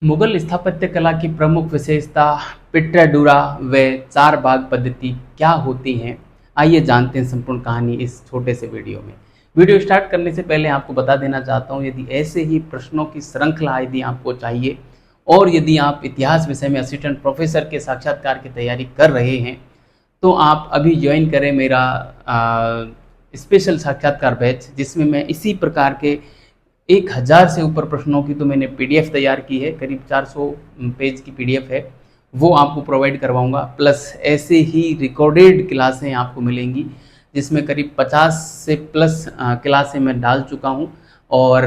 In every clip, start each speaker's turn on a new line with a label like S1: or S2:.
S1: मुगल स्थापत्य कला की प्रमुख विशेषता पिट्राडूरा व चार बाग पद्धति क्या होती हैं? आइए जानते हैं संपूर्ण कहानी इस छोटे से वीडियो में। वीडियो स्टार्ट करने से पहले आपको बता देना चाहता हूँ, यदि ऐसे ही प्रश्नों की श्रृंखला यदि आपको चाहिए और यदि आप इतिहास विषय में असिस्टेंट प्रोफेसर के साक्षात्कार की तैयारी कर रहे हैं, तो आप अभी ज्वाइन करें मेरा स्पेशल साक्षात्कार बैच, जिसमें मैं इसी प्रकार के 1000 से ऊपर प्रश्नों की तो मैंने पीडीएफ तैयार की है, करीब 400 पेज की पीडीएफ है, वो आपको प्रोवाइड करवाऊंगा। प्लस ऐसे ही रिकॉर्डेड क्लासें आपको मिलेंगी, जिसमें करीब 50 से प्लस क्लासें मैं डाल चुका हूं और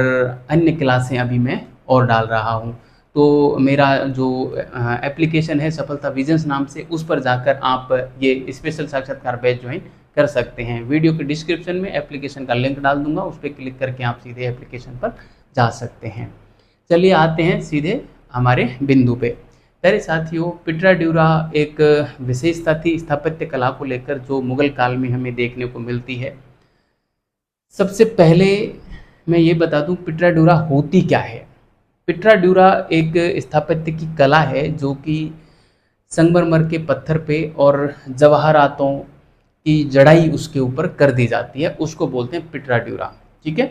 S1: अन्य क्लासें अभी मैं और डाल रहा हूं। तो मेरा जो एप्लीकेशन है सफलता विजन्स नाम से, उस पर जाकर आप ये स्पेशल साक्षात्कार बैच ज्वाइन कर सकते हैं। वीडियो के डिस्क्रिप्शन में एप्लीकेशन का लिंक डाल दूंगा, उस पर क्लिक करके आप सीधे एप्लीकेशन पर जा सकते हैं। चलिए आते हैं सीधे हमारे बिंदु पे। प्यारे साथियों, पिट्राडूरा एक विशेषता थी स्थापत्य कला को लेकर जो मुगल काल में हमें देखने को मिलती है। सबसे पहले मैं ये बता दूं पिट्राडूरा होती क्या है। पिट्राडूरा एक स्थापत्य की कला है जो कि संगमरमर के पत्थर पे और जवाहरातों की जड़ाई उसके ऊपर कर दी जाती है, उसको बोलते हैं पिट्राडूरा। ठीक है,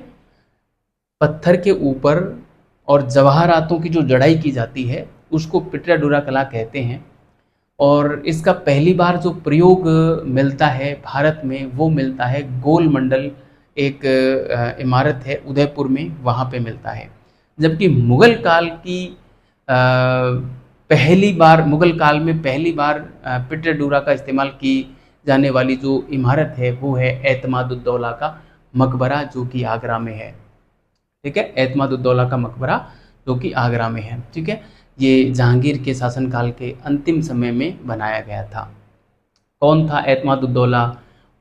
S1: पत्थर के ऊपर और जवाहरातों की जो जड़ाई की जाती है उसको पिट्राडूरा कला कहते हैं। और इसका पहली बार जो प्रयोग मिलता है भारत में, वो मिलता है गोल मंडल, एक इमारत है उदयपुर में, वहाँ पे मिलता है। जबकि मुगल काल की मुगल काल में पहली बार पिट्राडूरा का इस्तेमाल की जाने वाली जो इमारत है वो है एतमादुद्दौला का मकबरा, जो कि आगरा में है। ठीक है, एतमादुद्दौला का मकबरा जो कि आगरा में है। ठीक है, ये जहांगीर के शासनकाल के अंतिम समय में बनाया गया था। कौन था एतमादुद्दौला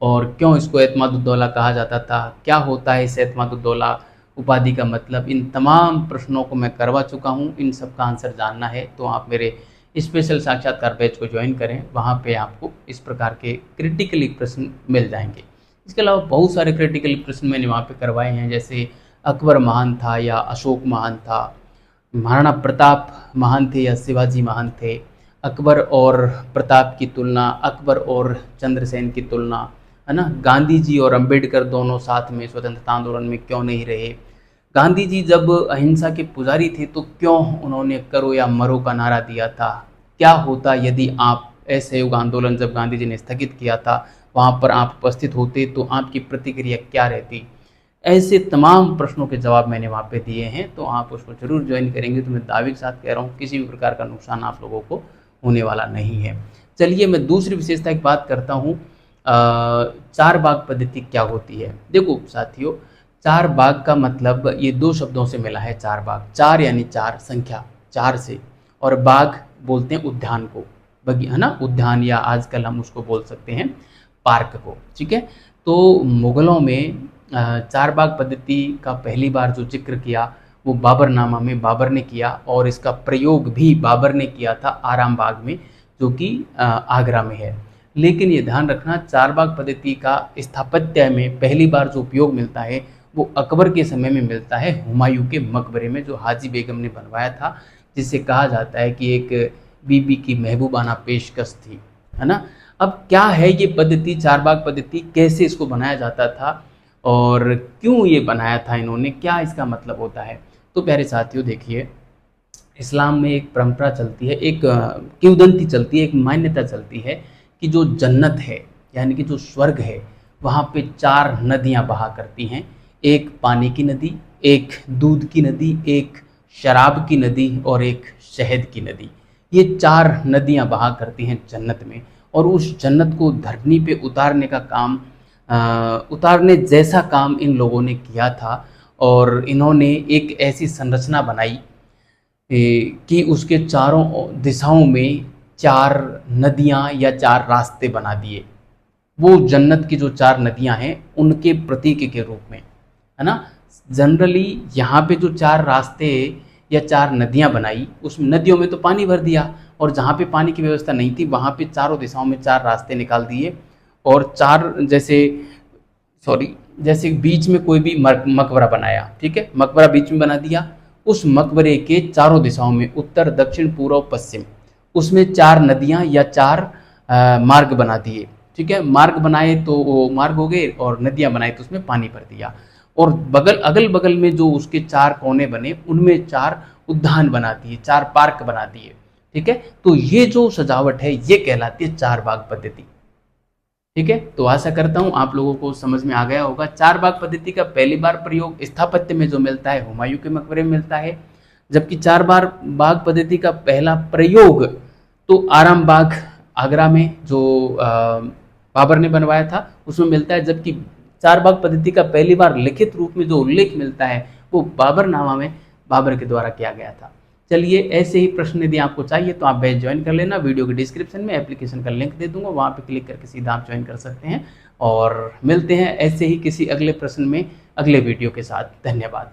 S1: और क्यों इसको एतमादुद्दौला कहा जाता था, क्या होता है इस एतमादुद्दौला उपाधि का मतलब, इन तमाम प्रश्नों को मैं करवा चुका हूँ। इन सब का आंसर जानना है तो आप मेरे स्पेशल साक्षात्कार बैच को ज्वाइन करें, वहाँ पे आपको इस प्रकार के क्रिटिकली प्रश्न मिल जाएंगे। इसके अलावा बहुत सारे क्रिटिकल प्रश्न मैंने वहाँ पे करवाए हैं, जैसे अकबर महान था या अशोक महान था, महाराणा प्रताप महान थे या शिवाजी महान थे, अकबर और प्रताप की तुलना, अकबर और चंद्रसेन की तुलना, है ना, गांधी जी और अंबेडकर दोनों साथ में स्वतंत्रता आंदोलन में क्यों नहीं रहे, गांधी जी जब अहिंसा के पुजारी थे तो क्यों उन्होंने करो या मरो का नारा दिया था, क्या होता यदि आप असहयोग आंदोलन जब गांधी जी ने स्थगित किया था वहाँ पर आप उपस्थित होते तो आपकी प्रतिक्रिया क्या रहती। ऐसे तमाम प्रश्नों के जवाब मैंने वहाँ पे दिए हैं, तो आप उसको जरूर ज्वाइन करेंगे तो मैं दावे के साथ कह रहा हूँ किसी भी प्रकार का नुकसान आप लोगों को होने वाला नहीं है। चलिए मैं दूसरी विशेषता की बात करता हूँ, चार बाग पद्धति क्या होती है। देखो साथियों, चार बाग का मतलब ये दो शब्दों से मिला है। चार बाग, चार यानी चार, संख्या चार से, और बाग बोलते हैं उद्यान को, है ना, उद्यान, या आजकल हम उसको बोल सकते हैं पार्क को। ठीक है, तो मुगलों में चार बाग पद्धति का पहली बार जो जिक्र किया वो बाबरनामा में बाबर ने किया, और इसका प्रयोग भी बाबर ने किया था आराम बाग में, जो कि आगरा में है। लेकिन ये ध्यान रखना, चार बाग पद्धति का स्थापत्य में पहली बार जो उपयोग मिलता है वो अकबर के समय में मिलता है, हुमायूं के मकबरे में, जो हाजी बेगम ने बनवाया था, जिसे कहा जाता है कि एक बीबी की महबूबाना पेशकश थी, है ना। अब क्या है ये पद्धति, चार बाग पद्धति, कैसे इसको बनाया जाता था और क्यों ये बनाया था इन्होंने, क्या इसका मतलब होता है। तो प्यारे साथियों देखिए, इस्लाम में एक परंपरा चलती है, एक किंवदंती चलती है, एक मान्यता चलती है कि जो जन्नत है यानी कि जो स्वर्ग है, वहाँ पे चार नदियाँ बहा करती हैं। एक पानी की नदी, एक दूध की नदी, एक शराब की नदी और एक शहद की नदी। ये चार नदियाँ बहा करती हैं जन्नत में, और उस जन्नत को धरनी पे उतारने का काम, उतारने जैसा काम इन लोगों ने किया था। और इन्होंने एक ऐसी संरचना बनाई कि उसके चारों दिशाओं में चार नदियाँ या चार रास्ते बना दिए, वो जन्नत की जो चार नदियाँ हैं उनके प्रतीक के रूप में, है ना। जनरली यहाँ पे जो चार रास्ते या चार नदियाँ बनाई, उस नदियों में तो पानी भर दिया, और जहाँ पे पानी की व्यवस्था नहीं थी वहाँ पे चारों दिशाओं में चार रास्ते निकाल दिए, और चार जैसे बीच में कोई भी मकबरा बनाया, ठीक है, मकबरा बीच में बना दिया, उस मकबरे के चारों दिशाओं में, उत्तर, दक्षिण, पूर्व, पश्चिम, उसमें 4 नदियां या 4 मार्ग बना दिए। ठीक है, मार्ग बनाए तो वो मार्ग हो गए, और नदियां बनाए तो उसमें पानी भर दिया। और अगल बगल में जो उसके 4 कोने बने, उनमें 4 उद्यान बना दिए, 4 पार्क बना दिए। ठीक है, तो ये जो सजावट है ये कहलाती है 4 बाग पद्धति। ठीक है, तो आशा करता हूँ आप लोगों को समझ में आ गया होगा। 4 बाग पद्धति का पहली बार प्रयोग स्थापत्य में जो मिलता है हुमायूं के मकबरे में मिलता है, जबकि 4 बार बाग पद्धति का पहला प्रयोग तो आराम बाग आगरा में जो बाबर ने बनवाया था उसमें मिलता है, जबकि 4 बाग पद्धति का पहली बार लिखित रूप में जो उल्लेख मिलता है वो बाबरनामा में बाबर के द्वारा किया गया था। चलिए, ऐसे ही प्रश्न यदि आपको चाहिए तो आप बैच ज्वाइन कर लेना। वीडियो के डिस्क्रिप्शन में एप्लीकेशन का लिंक दे दूंगा, वहाँ पे क्लिक करके सीधा आप ज्वाइन कर सकते हैं। और मिलते हैं ऐसे ही किसी अगले प्रश्न में अगले वीडियो के साथ। धन्यवाद।